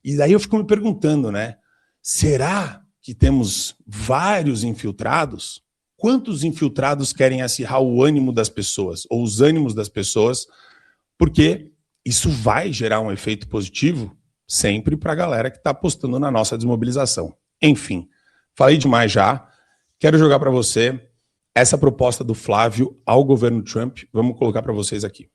E daí eu fico me perguntando, né? Será que temos vários infiltrados? Quantos infiltrados querem acirrar o ânimo das pessoas, ou os ânimos das pessoas? Porque isso vai gerar um efeito positivo sempre para a galera que está apostando na nossa desmobilização. Enfim, falei demais já. Quero jogar para você essa proposta do Flávio ao governo Trump. Vamos colocar para vocês aqui.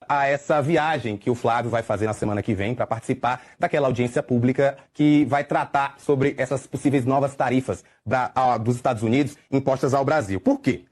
A essa viagem que o Flávio vai fazer na semana que vem para participar daquela audiência pública que vai tratar sobre essas possíveis novas tarifas dos Estados Unidos impostas ao Brasil. Por quê?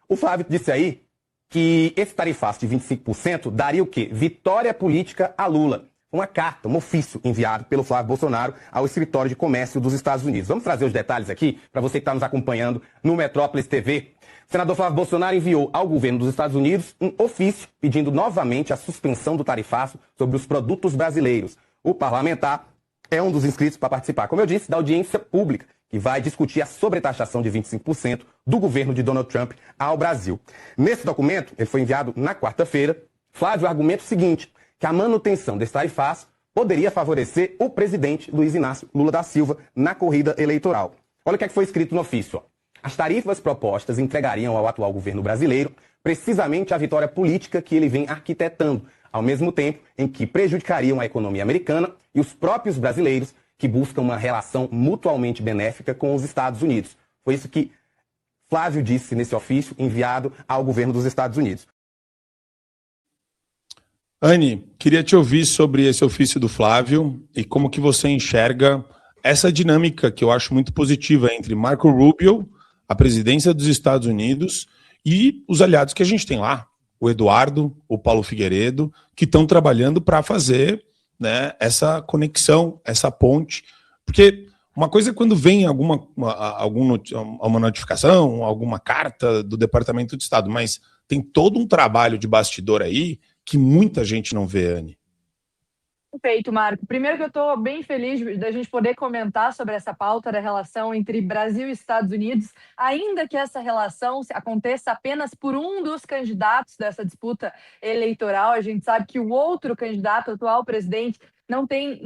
O Flávio disse aí que esse tarifaço de 25% daria o quê? Vitória política a Lula. Uma carta, um ofício enviado pelo Flávio Bolsonaro ao Escritório de Comércio dos Estados Unidos. Vamos trazer os detalhes aqui para você que está nos acompanhando no Metrópolis TV. O senador Flávio Bolsonaro enviou ao governo dos Estados Unidos um ofício pedindo novamente a suspensão do tarifaço sobre os produtos brasileiros. O parlamentar é um dos inscritos para participar, como eu disse, da audiência pública, que vai discutir a sobretaxação de 25% do governo de Donald Trump ao Brasil. Nesse documento, ele foi enviado na quarta-feira, Flávio argumenta o seguinte, que a manutenção desse tarifaço poderia favorecer o presidente Luiz Inácio Lula da Silva na corrida eleitoral. Olha o que foi escrito no ofício, ó. As tarifas propostas entregariam ao atual governo brasileiro precisamente a vitória política que ele vem arquitetando, ao mesmo tempo em que prejudicariam a economia americana e os próprios brasileiros que buscam uma relação mutualmente benéfica com os Estados Unidos. Foi isso que Flávio disse nesse ofício enviado ao governo dos Estados Unidos. Anne, queria te ouvir sobre esse ofício do Flávio e como que você enxerga essa dinâmica que eu acho muito positiva entre Marco Rubio, a presidência dos Estados Unidos e os aliados que a gente tem lá, o Eduardo, o Paulo Figueiredo, que estão trabalhando para fazer, né, essa conexão, essa ponte. Porque uma coisa é quando vem uma notificação, alguma carta do Departamento de Estado, mas tem todo um trabalho de bastidor aí que muita gente não vê, Anne. Perfeito, Marco. Primeiro que eu estou bem feliz da gente poder comentar sobre essa pauta da relação entre Brasil e Estados Unidos, ainda que essa relação aconteça apenas por um dos candidatos dessa disputa eleitoral. A gente sabe que o outro candidato, o atual presidente, não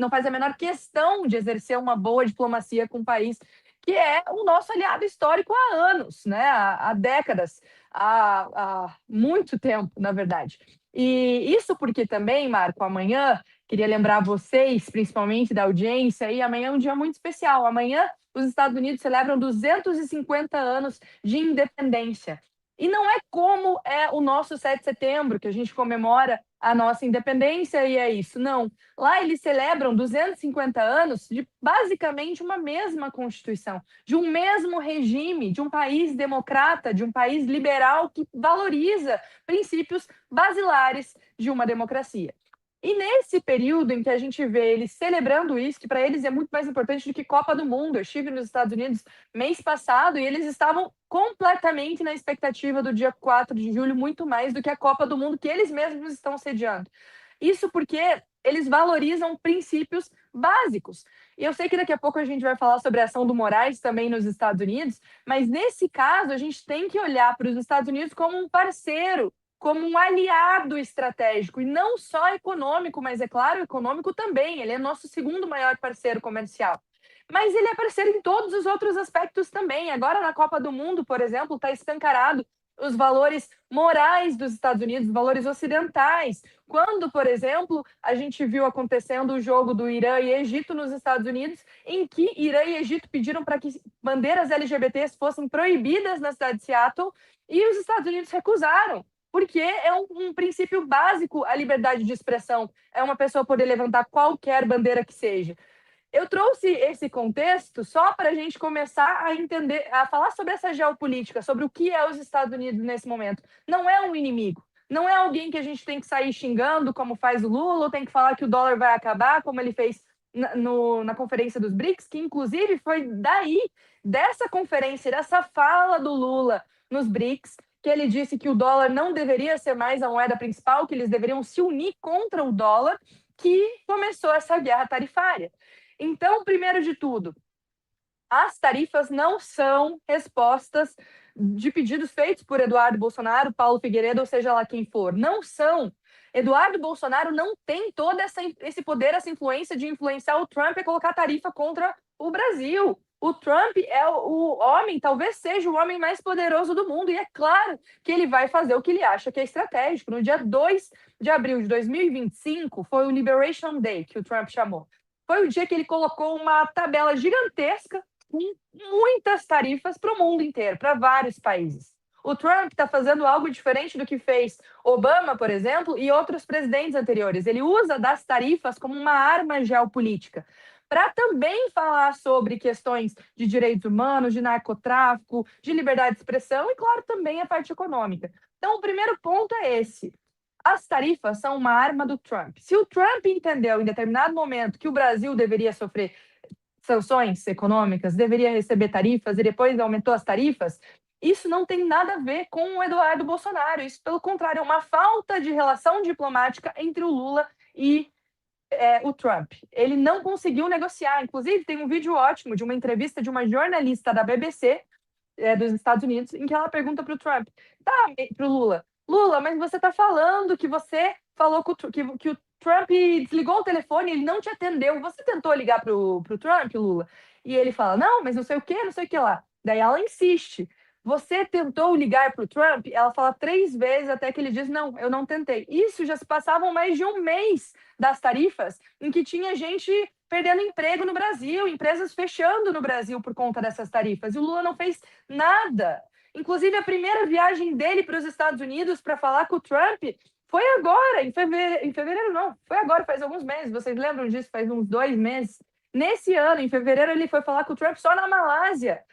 faz a menor questão de exercer uma boa diplomacia com o país, que é o nosso aliado histórico há anos, né? Há décadas, há muito tempo, na verdade. E isso porque também, Marco, amanhã, queria lembrar vocês, principalmente da audiência, e amanhã é um dia muito especial. Amanhã, os Estados Unidos celebram 250 anos de independência. E não é como é o nosso 7 de setembro, que a gente comemora a nossa independência e é isso. Não. Lá eles celebram 250 anos de basicamente uma mesma Constituição, de um mesmo regime, de um país democrata, de um país liberal que valoriza princípios basilares de uma democracia. E nesse período em que a gente vê eles celebrando isso, que para eles é muito mais importante do que Copa do Mundo. Eu estive nos Estados Unidos mês passado e eles estavam completamente na expectativa do dia 4 de julho, muito mais do que a Copa do Mundo que eles mesmos estão sediando. Isso porque eles valorizam princípios básicos. E eu sei que daqui a pouco a gente vai falar sobre a ação do Moraes também nos Estados Unidos, mas nesse caso a gente tem que olhar para os Estados Unidos como um parceiro, como um aliado estratégico, e não só econômico, mas é claro, econômico também. Ele é nosso segundo maior parceiro comercial. Mas ele é parceiro em todos os outros aspectos também. Agora, na Copa do Mundo, por exemplo, está escancarado os valores morais dos Estados Unidos, os valores ocidentais. Quando, por exemplo, a gente viu acontecendo o jogo do Irã e Egito nos Estados Unidos, em que Irã e Egito pediram para que bandeiras LGBTs fossem proibidas na cidade de Seattle, e os Estados Unidos recusaram, porque é um princípio básico a liberdade de expressão, é uma pessoa poder levantar qualquer bandeira que seja. Eu trouxe esse contexto só para a gente começar a entender, a falar sobre essa geopolítica, sobre o que é os Estados Unidos nesse momento. Não é um inimigo, não é alguém que a gente tem que sair xingando, como faz o Lula, ou tem que falar que o dólar vai acabar, como ele fez na conferência dos BRICS, que inclusive foi dessa conferência, dessa fala do Lula nos BRICS, que ele disse que o dólar não deveria ser mais a moeda principal, que eles deveriam se unir contra o dólar, que começou essa guerra tarifária. Então, primeiro de tudo, as tarifas não são respostas de pedidos feitos por Eduardo Bolsonaro, Paulo Figueiredo, ou seja lá quem for. Não são. Eduardo Bolsonaro não tem todo esse poder, essa influência de influenciar o Trump a colocar tarifa contra o Brasil. O Trump é o homem, talvez seja o homem mais poderoso do mundo, e é claro que ele vai fazer o que ele acha que é estratégico. No dia 2 de abril de 2025, foi o Liberation Day, que o Trump chamou. Foi o dia que ele colocou uma tabela gigantesca com muitas tarifas para o mundo inteiro, para vários países. O Trump está fazendo algo diferente do que fez Obama, por exemplo, e outros presidentes anteriores. Ele usa das tarifas como uma arma geopolítica para também falar sobre questões de direitos humanos, de narcotráfico, de liberdade de expressão e, claro, também a parte econômica. Então, o primeiro ponto é esse. As tarifas são uma arma do Trump. Se o Trump entendeu em determinado momento que o Brasil deveria sofrer sanções econômicas, deveria receber tarifas e depois aumentou as tarifas, isso não tem nada a ver com o Eduardo Bolsonaro. Isso, pelo contrário, é uma falta de relação diplomática entre o Lula e o Trump. Ele não conseguiu negociar. Inclusive, tem um vídeo ótimo de uma entrevista de uma jornalista da BBC dos Estados Unidos, em que ela pergunta para o Trump, para o Lula, mas você está falando que você falou que o Trump desligou o telefone, ele não te atendeu. Você tentou ligar para o Trump, Lula? E ele fala, não, mas não sei o que lá. Daí ela insiste. Você tentou ligar para o Trump? Ela fala 3 vezes até que ele diz, não, eu não tentei. Isso já se passavam mais de um mês das tarifas, em que tinha gente perdendo emprego no Brasil, empresas fechando no Brasil por conta dessas tarifas. E o Lula não fez nada. Inclusive, a primeira viagem dele para os Estados Unidos para falar com o Trump foi agora, em fevereiro não, foi agora, faz alguns meses. Vocês lembram disso? Faz uns 2 meses. Nesse ano, em fevereiro, ele foi falar com o Trump só na Malásia.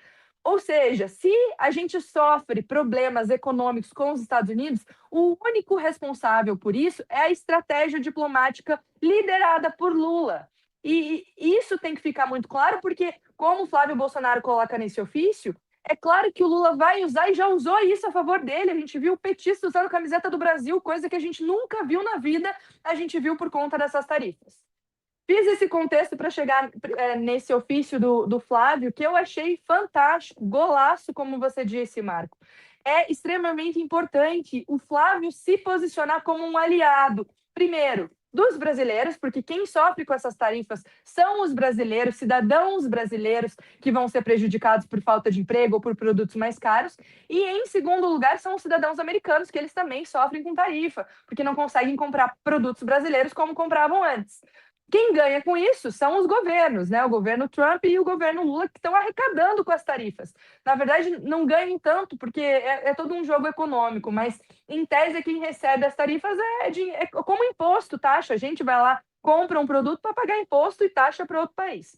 Ou seja, se a gente sofre problemas econômicos com os Estados Unidos, o único responsável por isso é a estratégia diplomática liderada por Lula. E isso tem que ficar muito claro, porque, como o Flávio Bolsonaro coloca nesse ofício, é claro que o Lula vai usar e já usou isso a favor dele. A gente viu o petista usando a camiseta do Brasil, coisa que a gente nunca viu na vida, a gente viu por conta dessas tarifas. Fiz esse contexto para chegar nesse ofício do Flávio, que eu achei fantástico, golaço, como você disse, Marco. É extremamente importante o Flávio se posicionar como um aliado, primeiro, dos brasileiros, porque quem sofre com essas tarifas são os brasileiros, cidadãos brasileiros, que vão ser prejudicados por falta de emprego ou por produtos mais caros. E, em segundo lugar, são os cidadãos americanos, que eles também sofrem com tarifa, porque não conseguem comprar produtos brasileiros como compravam antes. Quem ganha com isso são os governos, né? O governo Trump e o governo Lula, que estão arrecadando com as tarifas. Na verdade, não ganham tanto, porque é todo um jogo econômico, mas, em tese, quem recebe as tarifas é como imposto, taxa. A gente vai lá, compra um produto para pagar imposto e taxa para outro país.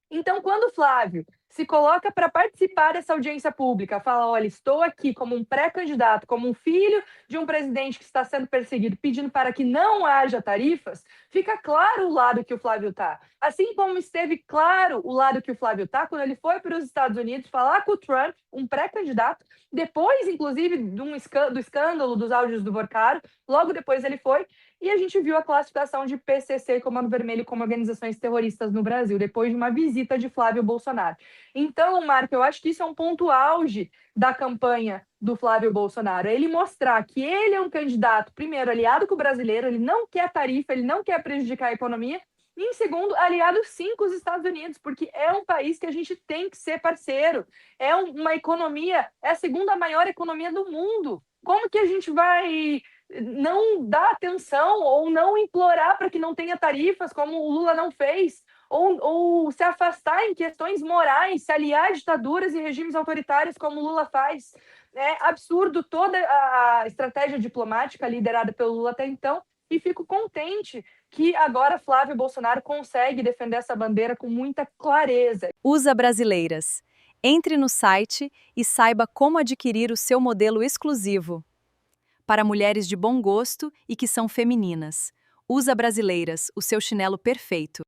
Então, quando o Flávio se coloca para participar dessa audiência pública, fala, olha, estou aqui como um pré-candidato, como um filho de um presidente que está sendo perseguido, pedindo para que não haja tarifas, fica claro o lado que o Flávio está. Assim como esteve claro o lado que o Flávio está quando ele foi para os Estados Unidos falar com o Trump, um pré-candidato, depois, inclusive, do escândalo dos áudios do Vorcaro, logo depois ele foi, e a gente viu a classificação de PCC e Comando Vermelho como organizações terroristas no Brasil, depois de uma visita de Flávio Bolsonaro. Então, Marco, eu acho que isso é um ponto auge da campanha do Flávio Bolsonaro. É ele mostrar que ele é um candidato, primeiro, aliado com o brasileiro, ele não quer tarifa, ele não quer prejudicar a economia, e, em segundo, aliado sim com os Estados Unidos, porque é um país que a gente tem que ser parceiro. É uma economia, é a segunda maior economia do mundo. Como que a gente vai não dar atenção ou não implorar para que não tenha tarifas, como o Lula não fez, ou se afastar em questões morais, se aliar a ditaduras e regimes autoritários, como o Lula faz? É absurdo toda a estratégia diplomática liderada pelo Lula até então, e fico contente que agora Flávio Bolsonaro consegue defender essa bandeira com muita clareza. USA Brasileiras. Entre no site e saiba como adquirir o seu modelo exclusivo. Para mulheres de bom gosto e que são femininas. USA Brasileiras, o seu chinelo perfeito.